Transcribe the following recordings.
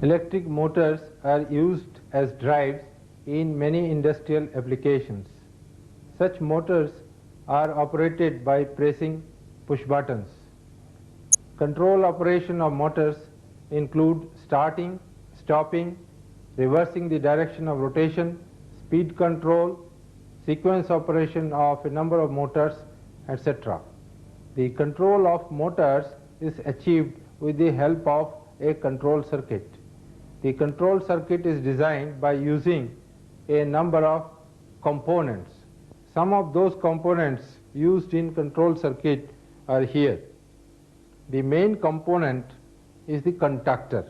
Electric motors are used as drives in many industrial applications. Such motors are operated by pressing push buttons. Control operation of motors include starting, stopping, reversing the direction of rotation, speed control, sequence operation of a number of motors, etc. The control of motors is achieved with the help of a control circuit. The control circuit is designed by using a number of components. Some of those components used in control circuit are here. The main component is the contactor.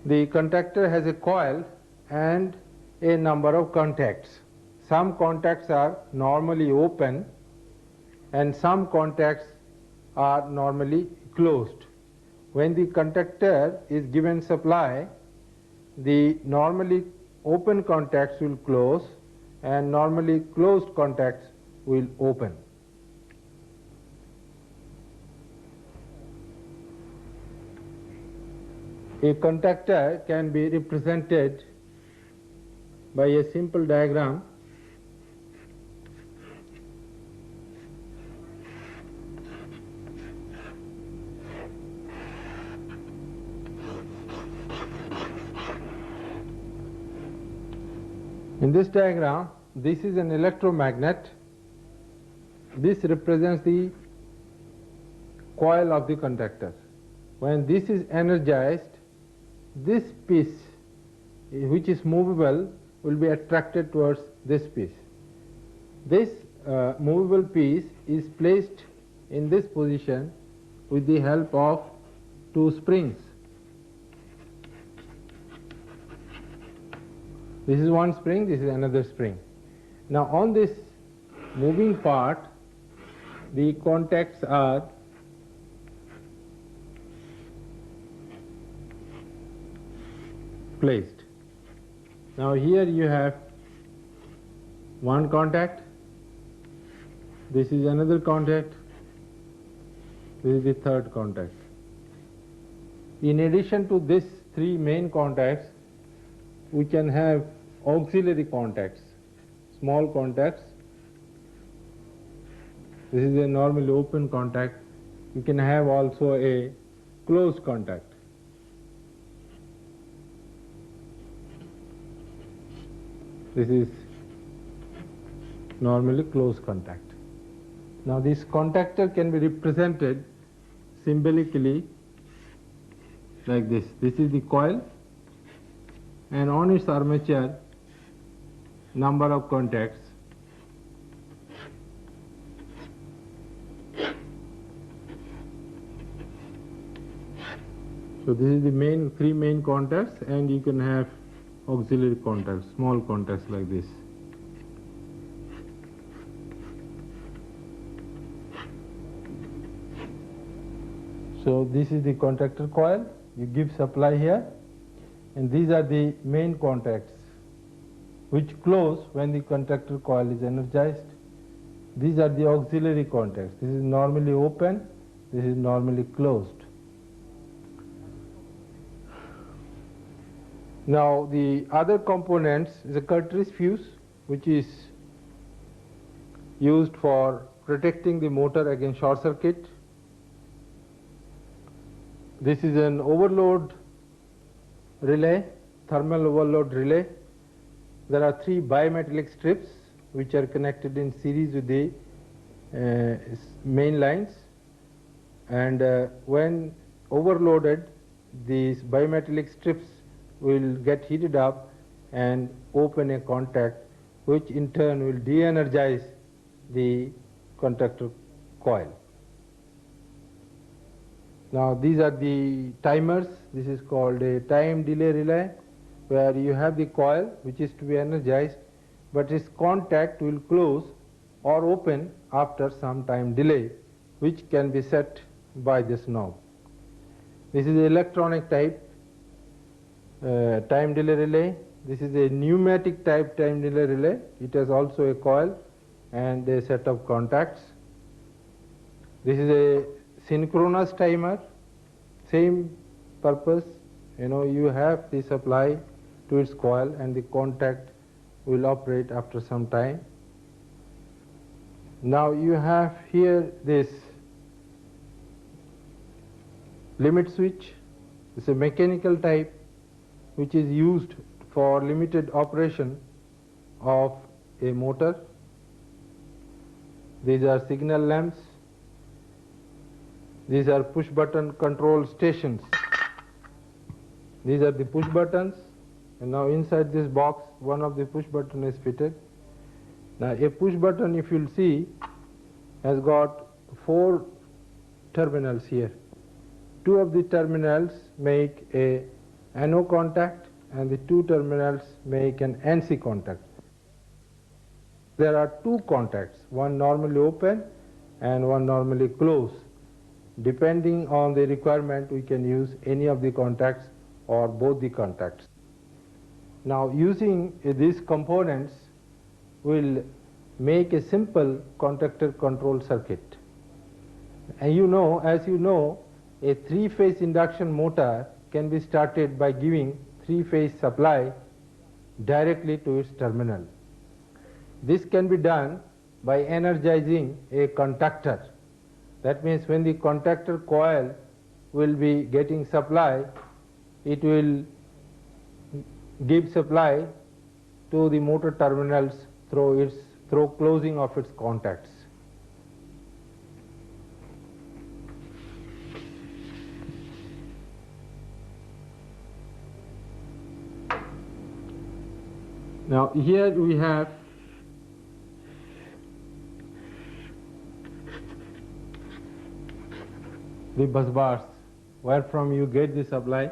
The contactor has a coil and a number of contacts. Some contacts are normally open and some contacts are normally closed. When the contactor is given supply, the normally open contacts will close and normally closed contacts will open. A contactor can be represented by a simple diagram. In this diagram, this is an electromagnet. This represents the coil of the contactor. When this is energized, this piece, which is movable, will be attracted towards this piece. This movable piece is placed in this position with the help of two springs. This is one spring, this is another spring. Now on this moving part, the contacts are placed. Now here you have one contact, this is another contact, this is the third contact. In addition to these three main contacts, we can have auxiliary contacts, small contacts. This is a normally open contact. You can have also a closed contact. This is normally closed contact. Now this contactor can be represented symbolically like this. This is the coil, and on its armature number of contacts. So this is the three main contacts, and you can have auxiliary contacts, small contacts like this. So this is the contactor coil. You give supply here, and these are the main contacts which close when the contactor coil is energized. These are the auxiliary contacts. This is normally open, this is normally closed. Now the other components is a Curtis fuse, which is used for protecting the motor against short circuit. This is an overload relay, thermal overload relay. There are three bimetallic strips which are connected in series with the main lines, and when overloaded, these bimetallic strips will get heated up and open a contact, which in turn will de-energize the contactor coil. Now these are the timers. This is called a time delay relay, where you have the coil which is to be energized, but its contact will close or open after some time delay, which can be set by this knob. This is the electronic type time delay relay. This is a pneumatic type time delay relay. It has also a coil and a set of contacts. This is a synchronous timer, same purpose, you have the supply to its coil and the contact will operate after some time. Now you have here this limit switch. It's a mechanical type which is used for limited operation of a motor. These are signal lamps. These are push button control stations. These are the push buttons, and now inside this box one of the push button is fitted. Now a push button, if you'll see, has got 4 terminals here. 2 of the terminals make a NO contact and the 2 terminals make an NC contact. There are 2 contacts, one normally open and one normally closed. Depending on the requirement, we can use any of the contacts or both the contacts. Now using these components will make a simple contactor control circuit. And as you know, a 3-phase induction motor can be started by giving 3-phase supply directly to its terminal. This can be done by energizing a contactor. That means when the contactor coil will be getting supply, it will give supply to the motor terminals through closing of its contacts. Now here we have the bus bars where from you get the supply.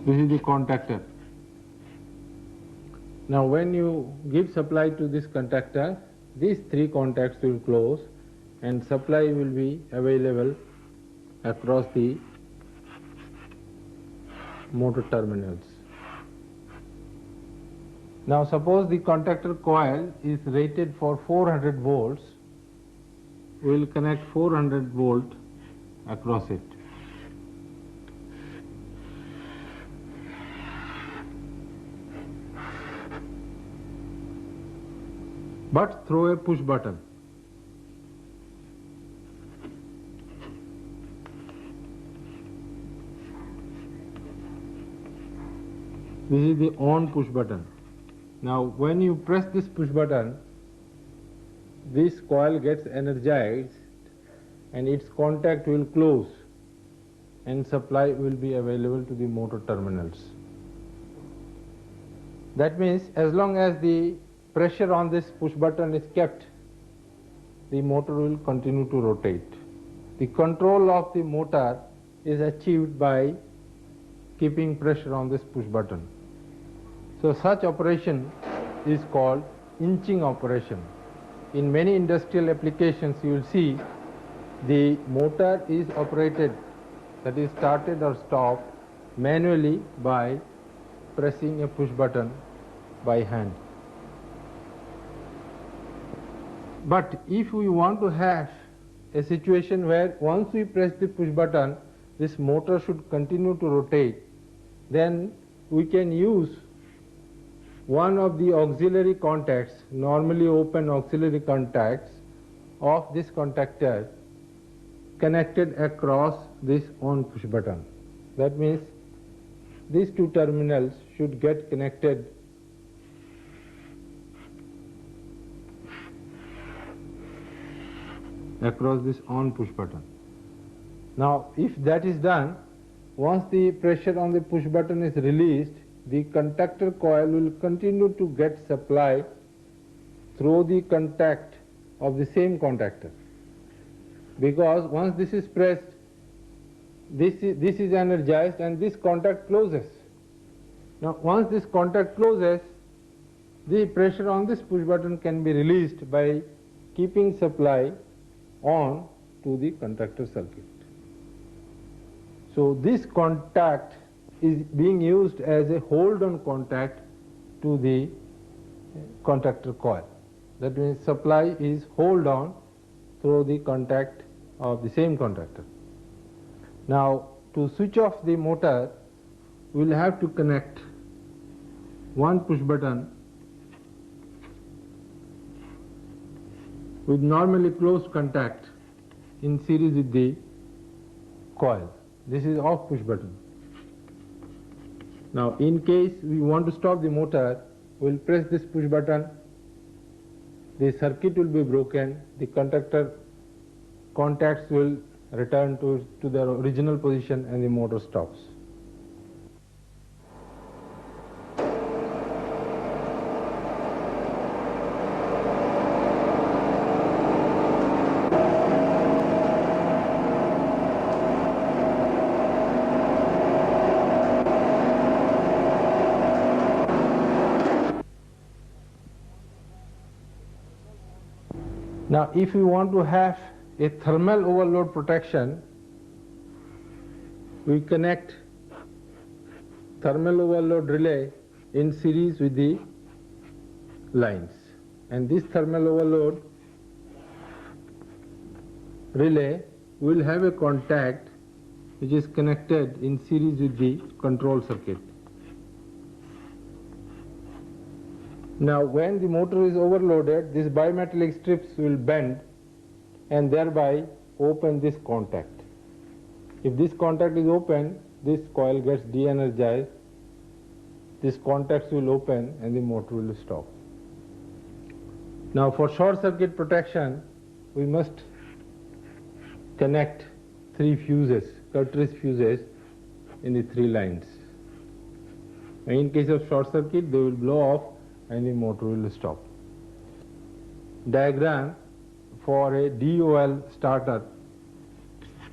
This is the contactor. Now when you give supply to this contactor, these 3 contacts will close and supply will be available across the motor terminals. Now suppose the contactor coil is rated for 400 volts, we will connect 400 volt across it. But through a push button. This is the on push button. Now when you press this push button, this coil gets energized and its contact will close and supply will be available to the motor terminals. That means as long as the pressure on this push button is kept, the motor will continue to rotate. The control of the motor is achieved by keeping pressure on this push button. So such operation is called inching operation. In many industrial applications you will see the motor is operated, that is started or stopped manually by pressing a push button by hand. But if we want to have a situation where once we press the push button, this motor should continue to rotate, then we can use one of the auxiliary contacts, normally open auxiliary contacts of this contactor connected across this on push button. That means these 2 terminals should get connected across this on push button. Now if that is done, once the pressure on the push button is released, the contactor coil will continue to get supply through the contact of the same contactor, because once this is pressed, this is energized and this contact closes. Now once this contact closes, the pressure on this push button can be released by keeping supply on to the contactor circuit. So this contact is being used as a hold-on contact to the contactor coil. That means supply is hold on through the contact of the same contactor. Now to switch off the motor, we will have to connect one push button with normally closed contact in series with the coil. This is off push button. Now in case we want to stop the motor, we will press this push button, the circuit will be broken, the contactor contacts will return to their original position and the motor stops. Now if we want to have a thermal overload protection, we connect thermal overload relay in series with the lines, and this thermal overload relay will have a contact which is connected in series with the control circuit. Now when the motor is overloaded, these bimetallic strips will bend and thereby open this contact. If this contact is open, this coil gets de-energized, these contacts will open and the motor will stop. Now for short circuit protection, we must connect 3 fuses, cartridge fuses in the 3 lines. In case of short circuit, they will blow off and the motor will stop. Diagram for a DOL starter.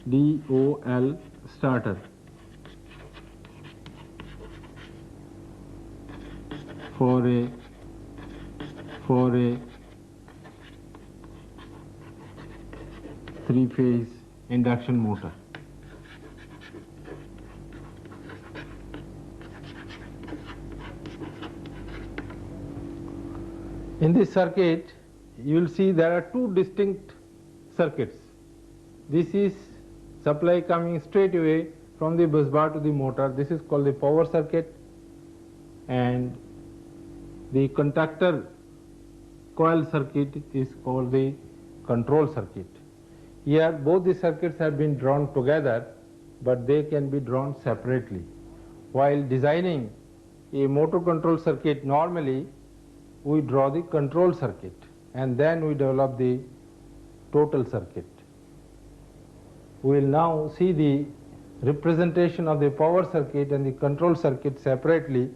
DOL starter. For a 3-phase induction motor. In this circuit, you will see there are 2 distinct circuits. This is supply coming straight away from the bus bar to the motor. This is called the power circuit, and the contactor coil circuit is called the control circuit. Here both the circuits have been drawn together, but they can be drawn separately. While designing a motor control circuit, normally we draw the control circuit and then we develop the total circuit. We will now see the representation of the power circuit and the control circuit separately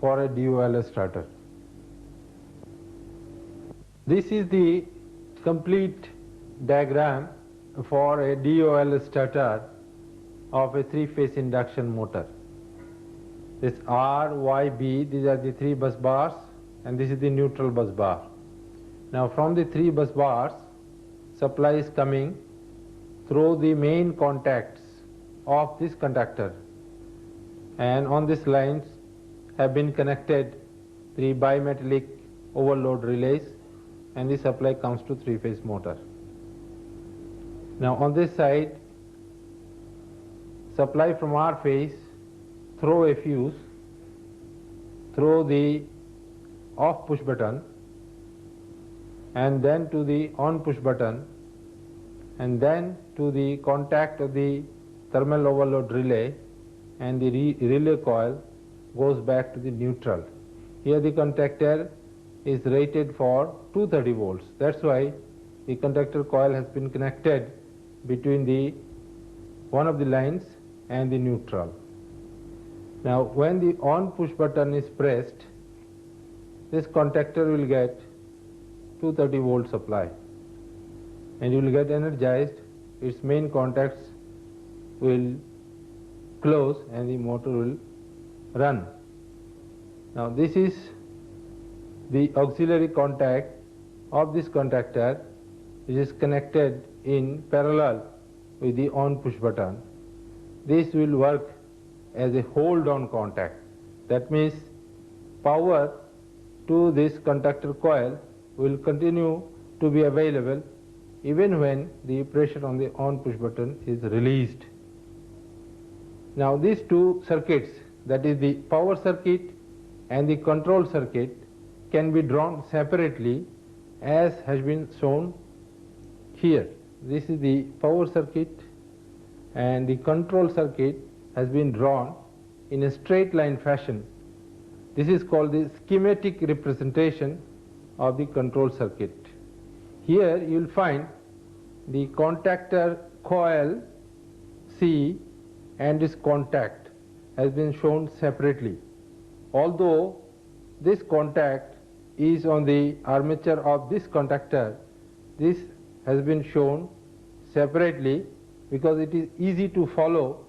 for a DOL starter. This is the complete diagram for a DOL starter of a 3-phase induction motor. This R, Y, B, these are the 3 bus bars, and this is the neutral bus bar. Now from the 3 bus bars, supply is coming through the main contacts of this conductor, and on these lines have been connected 3 bimetallic overload relays, and the supply comes to 3-phase motor. Now on this side, supply from R phase through a fuse, through the off push button, and then to the on push button, and then to the contact of the thermal overload relay, and the relay coil goes back to the neutral. Here the contactor is rated for 230 volts. That's why the contactor coil has been connected between the one of the lines and the neutral. Now when the on push button is pressed, this contactor will get 230 volt supply, and you will get energized, its main contacts will close and the motor will run. Now this is the auxiliary contact of this contactor which is connected in parallel with the on push button. This will work as a hold on contact. That means power to this conductor coil will continue to be available even when the pressure on the on push button is released. Now these two circuits, that is the power circuit and the control circuit, can be drawn separately as has been shown here. This is the power circuit and the control circuit has been drawn in a straight line fashion. This is called the schematic representation of the control circuit. Here you will find the contactor coil C and its contact has been shown separately. Although this contact is on the armature of this conductor, this has been shown separately because it is easy to follow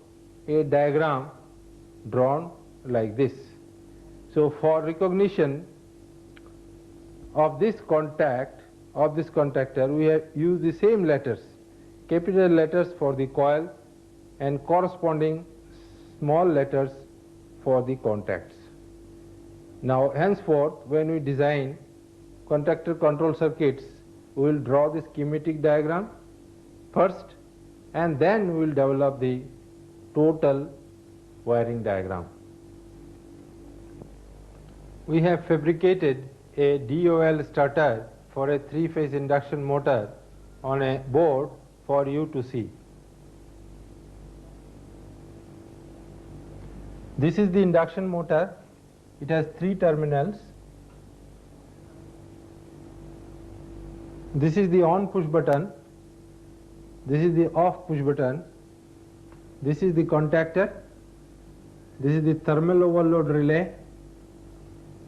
a diagram drawn like this. So for recognition of this contact of this contactor, we have used the same letters, capital letters for the coil and corresponding small letters for the contacts. Now henceforth, when we design contactor control circuits, we will draw the schematic diagram first and then we will develop the total wiring diagram. We have fabricated a DOL starter for a 3-phase induction motor on a board for you to see. This is the induction motor. It has 3 terminals. This is the on push button. This is the off push button. This is the contactor. This is the thermal overload relay.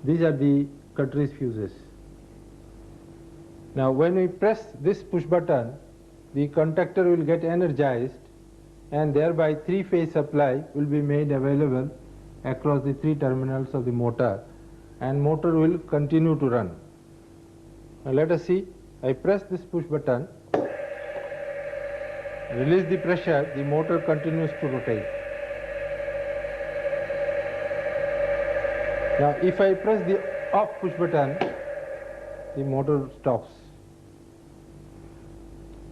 These are the cartridge fuses. Now when we press this push button, the contactor will get energized and thereby 3-phase supply will be made available across the 3 terminals of the motor and motor will continue to run. Now let us see. I press this push button, release the pressure, the motor continues to rotate. Now if I press the off push button, the motor stops.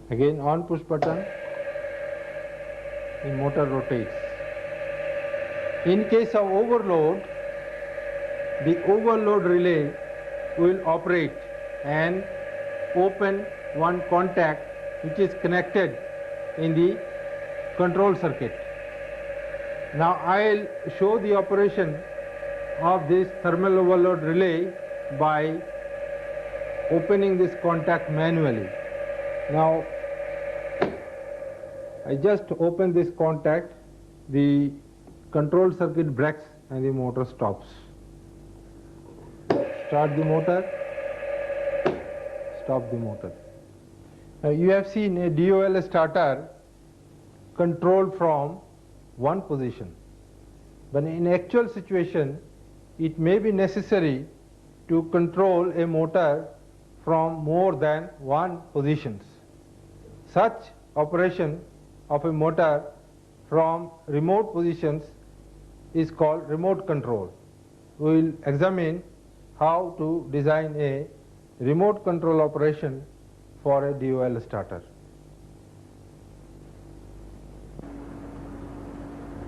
Again on push button, the motor rotates. In case of overload, the overload relay will operate and open one contact which is connected in the control circuit. Now I will show the operation of this thermal overload relay by opening this contact manually. Now I just open this contact, the control circuit breaks and the motor stops. Start the motor, stop the motor. Now you have seen a DOL starter controlled from one position, but in actual situation it may be necessary to control a motor from more than one positions. Such operation of a motor from remote positions is called remote control. We will examine how to design a remote control operation for a DOL starter.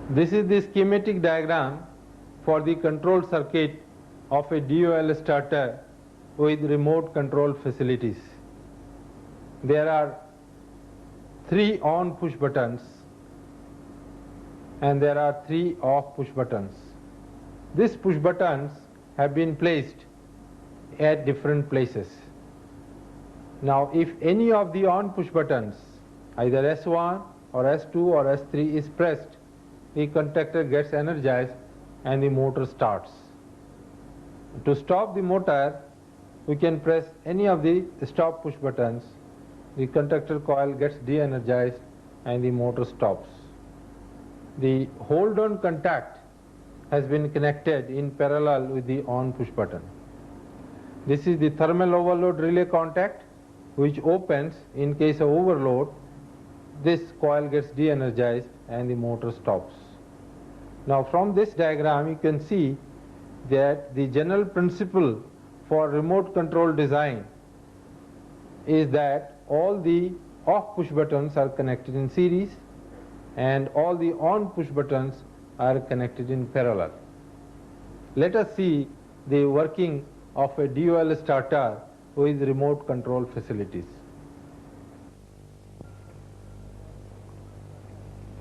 This is the schematic diagram for the control circuit of a DOL starter with remote control facilities. There are 3 on push buttons and there are 3 off push buttons. These push buttons have been placed at different places. Now if any of the on push buttons, either S1 or S2 or S3 is pressed, the contactor gets energized and the motor starts. To stop the motor, we can press any of the stop push buttons. The contactor coil gets de-energized and the motor stops. The hold on contact has been connected in parallel with the on push button. This is the thermal overload relay contact which opens in case of overload. This coil gets de-energized and the motor stops. Now from this diagram you can see that the general principle for remote control design is that all the off push buttons are connected in series and all the on push buttons are connected in parallel. Let us see the working of a DOL starter with remote control facilities.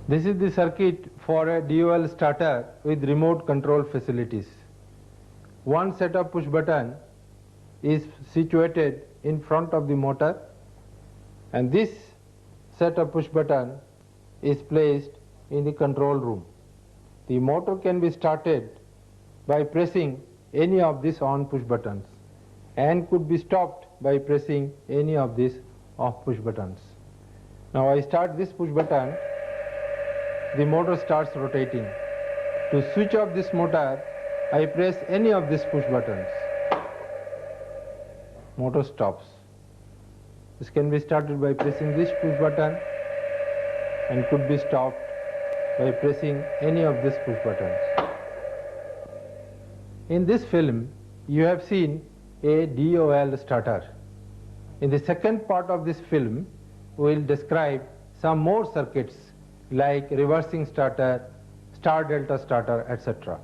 This is the circuit for a DOL starter with remote control facilities. One set of push button is situated in front of the motor, and this set of push button is placed in the control room. The motor can be started by pressing any of these on push buttons and could be stopped by pressing any of these off push buttons. Now I start this push button, the motor starts rotating. To switch off this motor, I press any of these push buttons. Motor stops. This can be started by pressing this push button and could be stopped by pressing any of these push buttons. In this film, you have seen a DOL starter. In the second part of this film, we will describe some more circuits like reversing starter, star delta starter, etc.